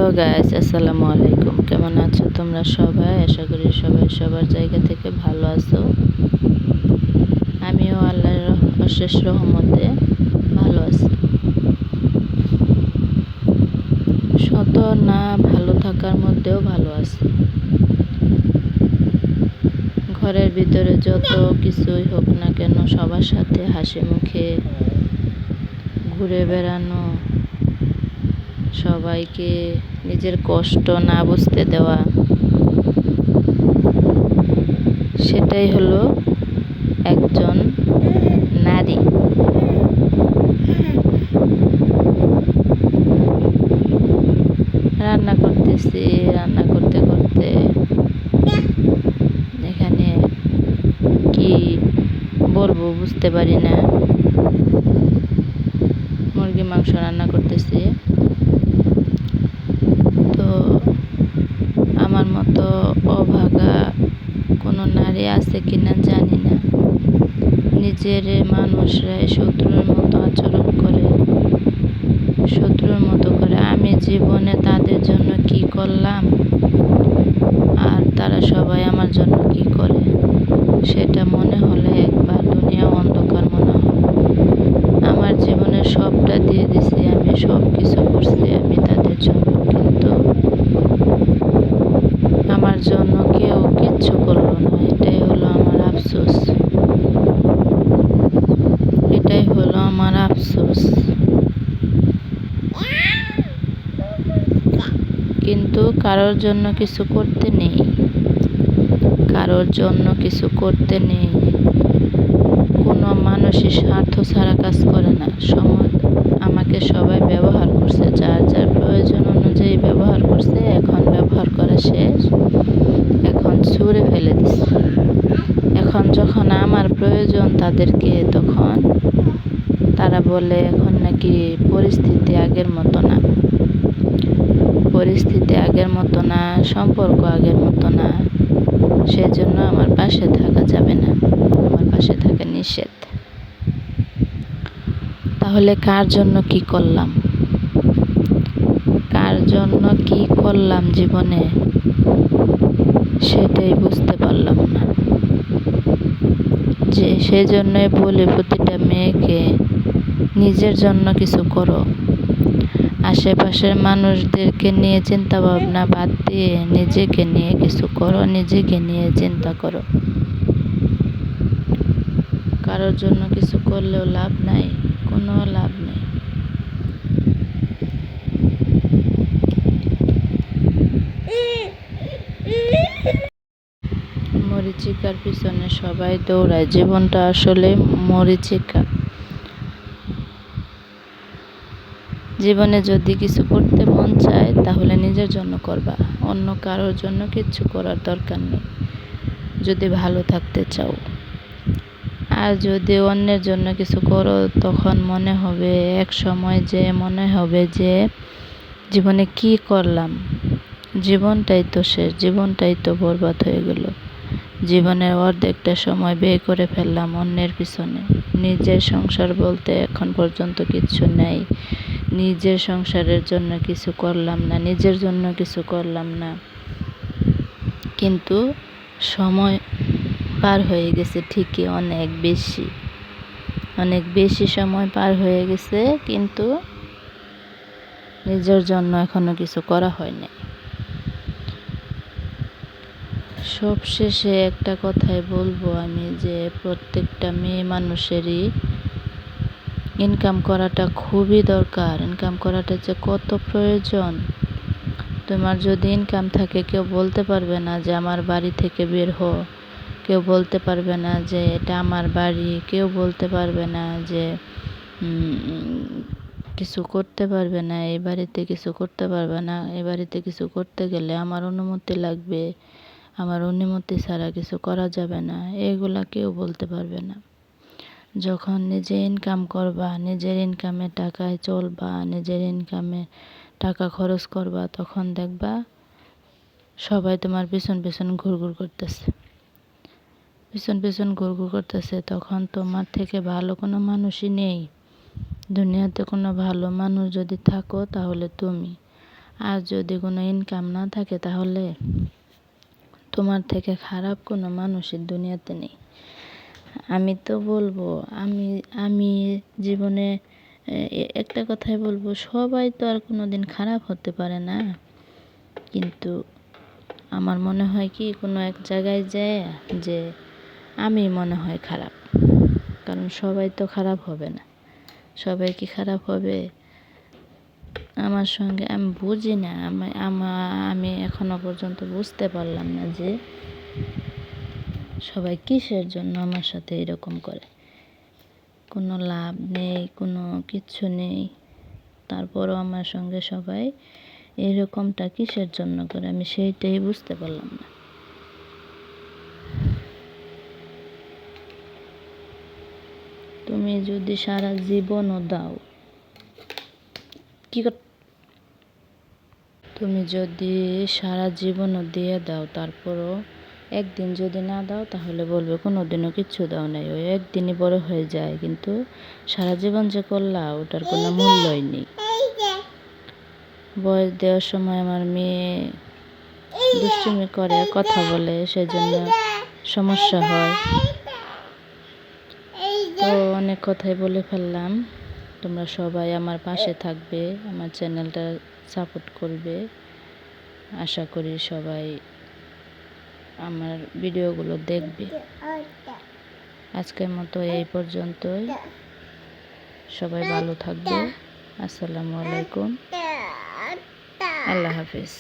Hello guys, আসসালামু আলাইকুম। কেমন আছো তোমরা সবাই? আশা করি সবাই সবার জায়গা থেকে ভালো আছো। আমিও আল্লাহর অশেষ রহমতে ভালো আছি। শত না ভালো থাকার মধ্যেও ভালো আছি। ঘরের ভিতরে যত কিছুই হোক না কেন, সবার সাথে হাসি মুখে ঘুরে বেড়ানো, সবাইকে নিজের কষ্ট না বুঝতে দেওয়া, সেটাই হলো একজন নারী। রান্না করতেছি, রান্না করতে করতে এখানে কি বলবো বুঝতে পারি না। মুরগি মাংস রান্না করতেছি। তো আমার মতো অভাগা কোনো নারী আছে কিনা জানি না। নিজের মানুষরাই শত্রুর মতো আচরণ করে, শত্রুর মতো করে। আমি জীবনে তাদের জন্য কি করলাম আর তারা সবাই আমার জন্য কি করে, সেটা মনে হলে একবার দুনিয়া অন্ধকার মনে হয়। আমার জীবনের সবটা দিয়ে দিছি, আমি সব কিছু করছি আমি তাদের জন্য, কিন্তু আমার জন্য কেউ কিচ্ছু করলো না। এটাই হলো আমার আফসোস, এটাই হলো আমার আফসোস। কিন্তু কারোর জন্য কিছু করতে নেই, কারোর জন্য কিছু করতে নেই। কোনো মানুষই স্বার্থ ছাড়া কাজ করে না। আমাকে সবাই ব্যবহার করছে, যার যার প্রয়োজন অনুযায়ী ব্যবহার করছে। এখন ব্যবহার করা শেষ, এখন ছুঁড়ে ফেলে দিচ্ছে। এখন যখন আমার প্রয়োজন তাদেরকে, তখন তারা বলে এখন নাকি পরিস্থিতি আগের মতো না, পরিস্থিতি আগের মতো না, সম্পর্ক আগের মতো না, সেজন্য আমার পাশে থাকা যাবে না, আমার পাশে থাকা নিষেধ। তাহলে কার জন্য কি করলাম, কার জন্য কি করলাম জীবনে, সেটাই বুঝতে পারলাম না। যে সেজন্যই বলি প্রতিটা মেয়েকে, নিজের জন্য কিছু করো। আশেপাশের মানুষদেরকে নিয়ে চিন্তা ভাবনা বাদ দিয়ে নিজেকে নিয়ে কিছু করো, নিজেকে নিয়ে চিন্তা করো। কারোর জন্য কিছু করলেও লাভ নাই, কোনো লাভ নেই। মরীচিকার পিছনে সবাই দৌড়ায়, জীবনটা আসলে মরীচিকা। জীবনে যদি কিছু করতে মন চায় তাহলে নিজের জন্য করবা, অন্য কারোর জন্য কিচ্ছু করার দরকার নেই যদি ভালো থাকতে চাও। আর যদি অন্যের জন্য কিছু করো, তখন মনে হবে, এক সময় যে মনে হবে যে জীবনে কি করলাম, জীবনটাই তো শেষ, জীবনটাই তো বরবাদ হয়ে গেল। জীবনের অর্ধেকটা সময় ব্যয় করে ফেললাম অন্যের পিছনে। নিজের সংসার বলতে এখন পর্যন্ত কিচ্ছু নেই। নিজের সংসারের জন্য কিছু করলাম না, নিজের জন্য কিছু করলাম না। কিন্তু সময় পার হয়ে গেছে ঠিকই, অনেক বেশি, অনেক বেশি সময় পার হয়ে গেছে, কিন্তু নিজের জন্য এখনো কিছু করা হয়নি। সবশেষে একটা কথাই বলবো আমি, যে প্রত্যেকটা মেয়ে মানুষেরই ইনকাম করাটা খুবই দরকার। ইনকাম করাটা যে কত প্রয়োজন। তোমার যদি ইনকাম থাকে, কেউ বলতে পারবে না যে আমার বাড়ি থেকে বের হও, কেউ বলতে পারবে না যে এটা আমার বাড়ি, কেউ বলতে পারবে না যে কিছু করতে পারবে না, এই বাড়িতে কিছু করতে পারবে না। এই বাড়িতে কিছু করতে গেলে আমার অনুমতি লাগবে, আমার অনুমতি ছাড়া কিছু করা যাবে না, এগুলা কেউ বলতে পারবে না। যখন নিজে ইনকাম করবা, নিজের ইনকামে টাকায় চলবা, নিজের ইনকামে টাকা খরচ করবা, তখন দেখবা সবাই তোমার পিছন পিছন ঘুরঘুর করতেছে, পিছন পিছন ঘুরঘুর করতেছে। তখন তোমার থেকে ভালো কোনো মানুষই নেই দুনিয়াতে। কোনো ভালো মানুষ যদি থাকো তাহলে তুমি, আর যদি কোনো ইনকাম না থাকে তাহলে তোমার থেকে খারাপ কোনো মানুষের দুনিয়াতে নেই। আমি তো বলবো, আমি আমি জীবনে একটা কথাই বলবো, সবাই তো আর কোনো দিন খারাপ হতে পারে না। কিন্তু আমার মনে হয় কি, কোনো এক জায়গায় যায় যে আমি মনে হয় খারাপ, কারণ সবাই তো খারাপ হবে না। সবাই কি খারাপ হবে? আমার সঙ্গে আমি বুঝি না, আমি এখনো পর্যন্ত বুঝতে পারলাম না যে সবাই কিসের জন্য আমার সাথে এরকম করে। কোনো লাভ নেই, কোনো কিচ্ছু নেই, তারপরও আমার সঙ্গে সবাই এরকমটা কিসের জন্য করে, আমি সেইটাই বুঝতে পারলাম না। তুমি যদি সারা জীবনও দাও, তুমি যদি সারা জীবনও দিয়ে দাও, তারপরও একদিন যদি না দাও তাহলে বলবে কোনো দিনও কিচ্ছু দাও নাই। ওই একদিনই বড় হয়ে যায়, কিন্তু সারা জীবন যে করলা ওটার কোনো মূল্যই নেই। বয়স দেওয়ার সময় আমার মেয়ে দুষ্টুমি করে, কথা বলে, সেজন্য সমস্যা হয়। তো অনেক কথাই বলে ফেললাম। তোমরা সবাই আমার পাশে থাকবে, আমার চ্যানেলটা সাপোর্ট করবে। আশা করি সবাই আমার ভিডিওগুলো দেখবে। আজকের মতো এই পর্যন্তই। সবাই ভালো থাকবে। আসসালামু আলাইকুম। আল্লাহ হাফিজ।